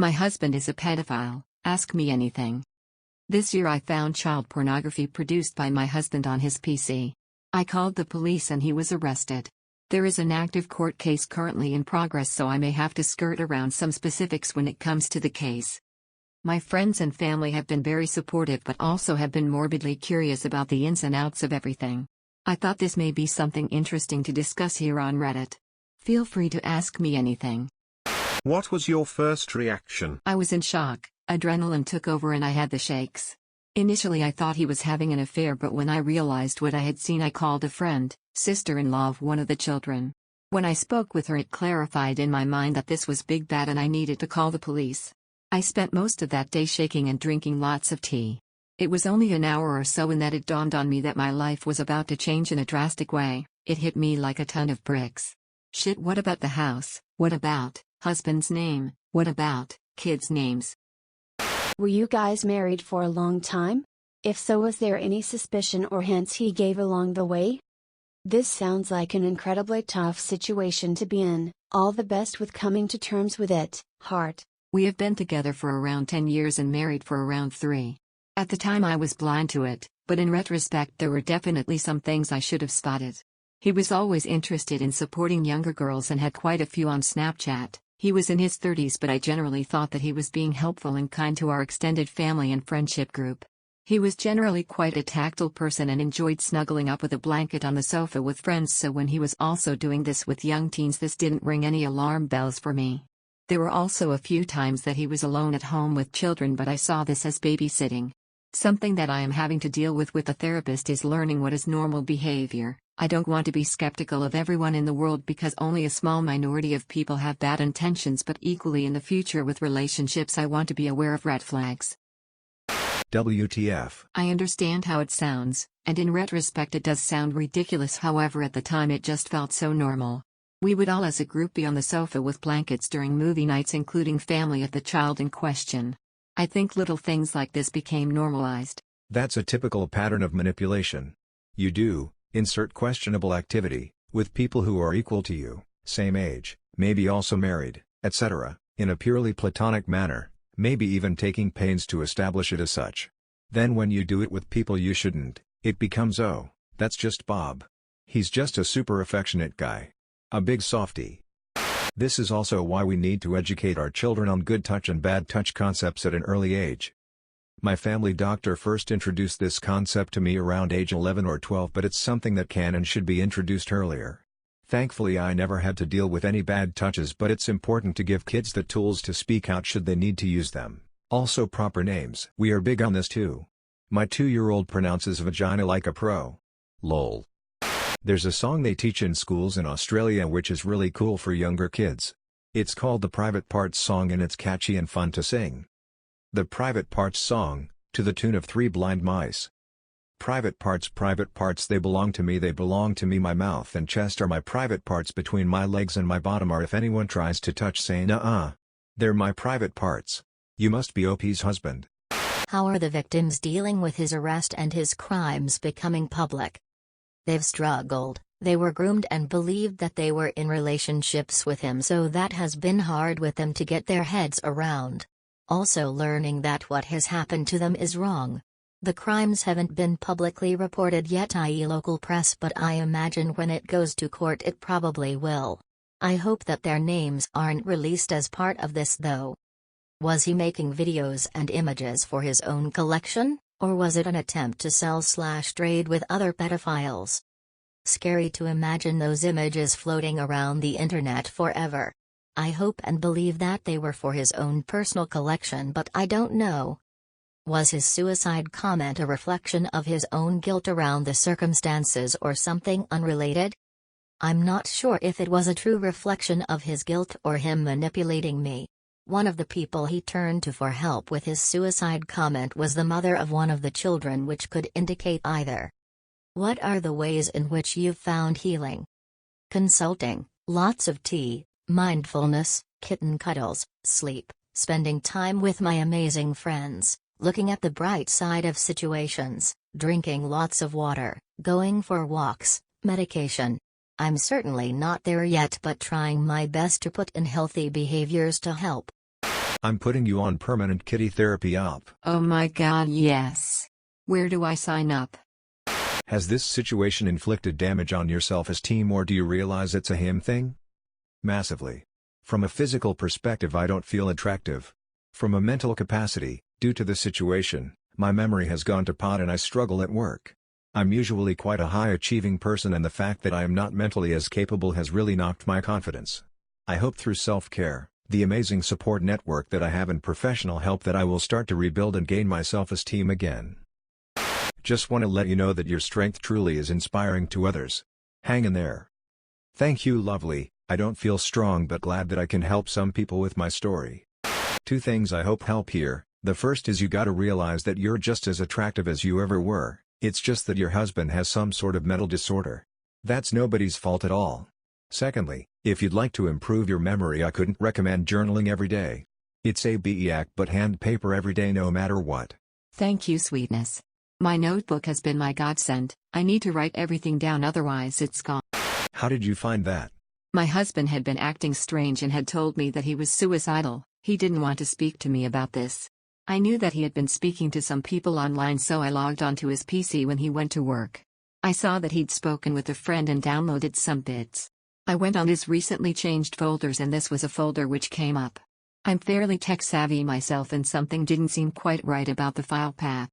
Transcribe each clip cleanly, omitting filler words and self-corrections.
My husband is a pedophile, ask me anything. This year I found child pornography produced by my husband on his PC. I called the police and he was arrested. There is an active court case currently in progress, so I may have to skirt around some specifics when it comes to the case. My friends and family have been very supportive but also have been morbidly curious about the ins and outs of everything. I thought this may be something interesting to discuss here on Reddit. Feel free to ask me anything. What was your first reaction? I was in shock, adrenaline took over and I had the shakes. Initially I thought he was having an affair, but when I realized what I had seen I called a friend, sister-in-law of one of the children. When I spoke with her it clarified in my mind that this was big bad and I needed to call the police. I spent most of that day shaking and drinking lots of tea. It was only an hour or so in that it dawned on me that my life was about to change in a drastic way. It hit me like a ton of bricks. Shit, what about the house? What about husband's name? What about kids' names? Were you guys married for a long time? If so, was there any suspicion or hints he gave along the way? This sounds like an incredibly tough situation to be in. All the best with coming to terms with it, heart. We have been together for around 10 years and married for around 3. At the time I was blind to it, but in retrospect there were definitely some things I should have spotted. He was always interested in supporting younger girls and had quite a few on Snapchat. He was in his 30s, but I generally thought that he was being helpful and kind to our extended family and friendship group. He was generally quite a tactile person and enjoyed snuggling up with a blanket on the sofa with friends, so when he was also doing this with young teens this didn't ring any alarm bells for me. There were also a few times that he was alone at home with children, but I saw this as babysitting. Something that I am having to deal with a therapist is learning what is normal behavior. I don't want to be skeptical of everyone in the world because only a small minority of people have bad intentions, but equally in the future with relationships I want to be aware of red flags. WTF. I understand how it sounds, and in retrospect it does sound ridiculous, however at the time it just felt so normal. We would all as a group be on the sofa with blankets during movie nights, including family of the child in question. I think little things like this became normalized. That's a typical pattern of manipulation. You do, insert questionable activity, with people who are equal to you, same age, maybe also married, etc., in a purely platonic manner, maybe even taking pains to establish it as such. Then when you do it with people you shouldn't, it becomes, oh, that's just Bob. He's just a super affectionate guy. A big softie. This is also why we need to educate our children on good touch and bad touch concepts at an early age. My family doctor first introduced this concept to me around age 11 or 12, but it's something that can and should be introduced earlier. Thankfully I never had to deal with any bad touches, but it's important to give kids the tools to speak out should they need to use them. Also proper names. We are big on this too. My 2-year-old pronounces vagina like a pro. Lol. There's a song they teach in schools in Australia which is really cool for younger kids. It's called the Private Parts Song and it's catchy and fun to sing. The Private Parts Song, to the tune of 3 Blind Mice. Private parts, they belong to me, my mouth and chest are my private parts, between my legs and my bottom are, if anyone tries to touch, say nuh-uh. They're my private parts. You must be OP's husband. How are the victims dealing with his arrest and his crimes becoming public? They've struggled, they were groomed and believed that they were in relationships with him, so that has been hard with them to get their heads around. Also learning that what has happened to them is wrong. The crimes haven't been publicly reported yet, i.e. local press, but I imagine when it goes to court it probably will. I hope that their names aren't released as part of this though. Was he making videos and images for his own collection? Or was it an attempt to sell/trade with other pedophiles? Scary to imagine those images floating around the internet forever. I hope and believe that they were for his own personal collection, but I don't know. Was his suicide comment a reflection of his own guilt around the circumstances or something unrelated? I'm not sure if it was a true reflection of his guilt or him manipulating me. One of the people he turned to for help with his suicide comment was the mother of one of the children, which could indicate either. What are the ways in which you've found healing? Consulting, lots of tea, mindfulness, kitten cuddles, sleep, spending time with my amazing friends, looking at the bright side of situations, drinking lots of water, going for walks, medication. I'm certainly not there yet, but trying my best to put in healthy behaviors to help. I'm putting you on permanent kitty therapy up. Oh my god, yes. Where do I sign up? Has this situation inflicted damage on your self-esteem, or do you realize it's a him thing? Massively. From a physical perspective, I don't feel attractive. From a mental capacity, due to the situation, my memory has gone to pot and I struggle at work. I'm usually quite a high-achieving person, and the fact that I am not mentally as capable has really knocked my confidence. I hope through self-care, the amazing support network that I have, and professional help, that I will start to rebuild and gain my self-esteem again. Just want to let you know that your strength truly is inspiring to others. Hang in there. Thank you, lovely. I don't feel strong but glad that I can help some people with my story. 2 things I hope help here. The first is you gotta realize that you're just as attractive as you ever were, it's just that your husband has some sort of mental disorder. That's nobody's fault at all. Secondly, if you'd like to improve your memory, I couldn't recommend journaling every day. It's a BE act, but hand paper every day no matter what. Thank you, sweetness. My notebook has been my godsend. I need to write everything down, otherwise it's gone. How did you find that? My husband had been acting strange and had told me that he was suicidal. He didn't want to speak to me about this. I knew that he had been speaking to some people online, so I logged onto his PC when he went to work. I saw that he'd spoken with a friend and downloaded some bits. I went on his recently changed folders, and this was a folder which came up. I'm fairly tech savvy myself, and something didn't seem quite right about the file path.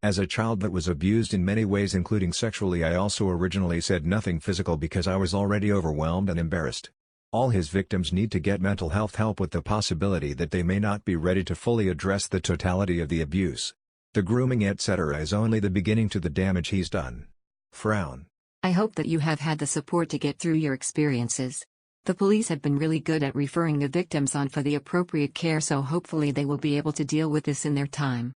As a child that was abused in many ways, including sexually, I also originally said nothing physical because I was already overwhelmed and embarrassed. All his victims need to get mental health help, with the possibility that they may not be ready to fully address the totality of the abuse. The grooming etc. is only the beginning to the damage he's done. Frown. I hope that you have had the support to get through your experiences. The police have been really good at referring the victims on for the appropriate care, so hopefully they will be able to deal with this in their time.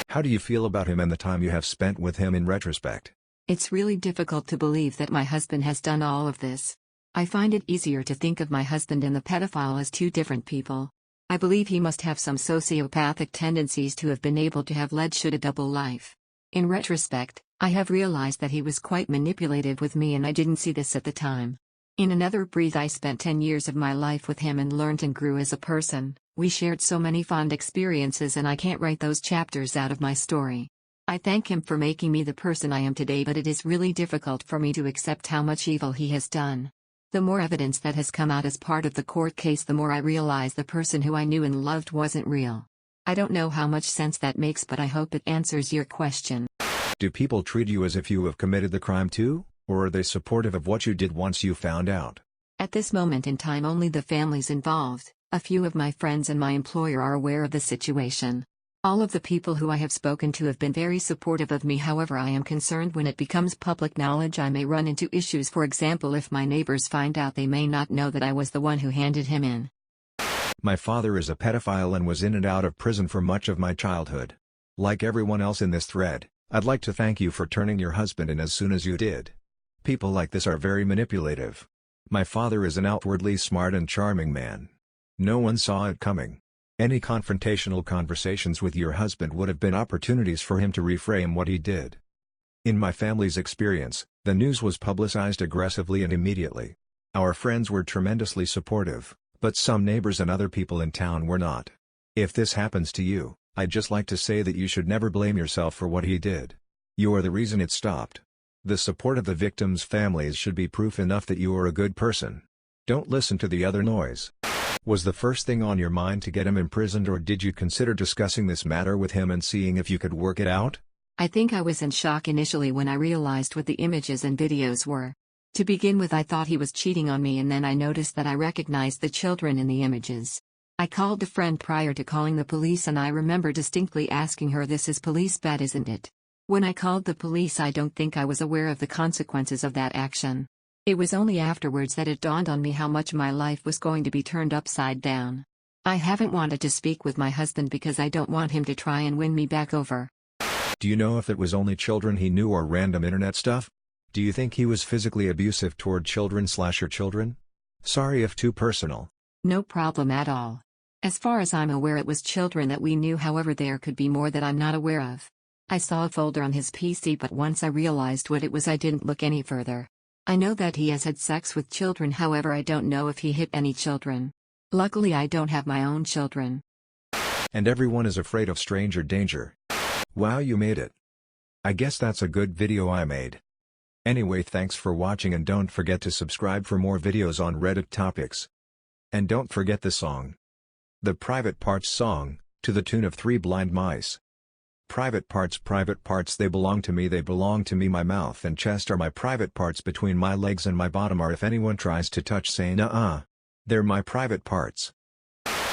How do you feel about him and the time you have spent with him in retrospect? It's really difficult to believe that my husband has done all of this. I find it easier to think of my husband and the pedophile as 2 different people. I believe he must have some sociopathic tendencies to have been able to have led a double life. In retrospect, I have realized that he was quite manipulative with me, and I didn't see this at the time. In another breath, I spent 10 years of my life with him and learned and grew as a person. We shared so many fond experiences, and I can't write those chapters out of my story. I thank him for making me the person I am today, but it is really difficult for me to accept how much evil he has done. The more evidence that has come out as part of the court case, the more I realize the person who I knew and loved wasn't real. I don't know how much sense that makes, but I hope it answers your question. Do people treat you as if you have committed the crime too, or are they supportive of what you did once you found out? At this moment in time, only the families involved, a few of my friends and my employer are aware of the situation. All of the people who I have spoken to have been very supportive of me. However, I am concerned when it becomes public knowledge I may run into issues. For example, if my neighbors find out, they may not know that I was the one who handed him in. My father is a pedophile and was in and out of prison for much of my childhood. Like everyone else in this thread, I'd like to thank you for turning your husband in as soon as you did. People like this are very manipulative. My father is an outwardly smart and charming man. No one saw it coming. Any confrontational conversations with your husband would have been opportunities for him to reframe what he did. In my family's experience, the news was publicized aggressively and immediately. Our friends were tremendously supportive, but some neighbors and other people in town were not. If this happens to you, I'd just like to say that you should never blame yourself for what he did. You are the reason it stopped. The support of the victims' families should be proof enough that you are a good person. Don't listen to the other noise. Was the first thing on your mind to get him imprisoned, or did you consider discussing this matter with him and seeing if you could work it out? I think I was in shock initially when I realized what the images and videos were. To begin with, I thought he was cheating on me, and then I noticed that I recognized the children in the images. I called a friend prior to calling the police, and I remember distinctly asking her, "This is police bad, isn't it?" When I called the police, I don't think I was aware of the consequences of that action. It was only afterwards that it dawned on me how much my life was going to be turned upside down. I haven't wanted to speak with my husband because I don't want him to try and win me back over. Do you know if it was only children he knew or random internet stuff? Do you think he was physically abusive toward children/your children? Sorry if too personal. No problem at all. As far as I'm aware, it was children that we knew. However, there could be more that I'm not aware of. I saw a folder on his PC, but once I realized what it was, I didn't look any further. I know that he has had sex with children, however I don't know if he hit any children. Luckily I don't have my own children. And everyone is afraid of stranger danger. Wow, you made it. I guess that's a good video I made. Anyway, thanks for watching and don't forget to subscribe for more videos on Reddit topics. And don't forget the song. The Private Parts song, to the tune of 3 Blind Mice. Private parts, they belong to me, my mouth and chest are my private parts, between my legs and my bottom are, if anyone tries to touch, say nuh-uh. They're my private parts.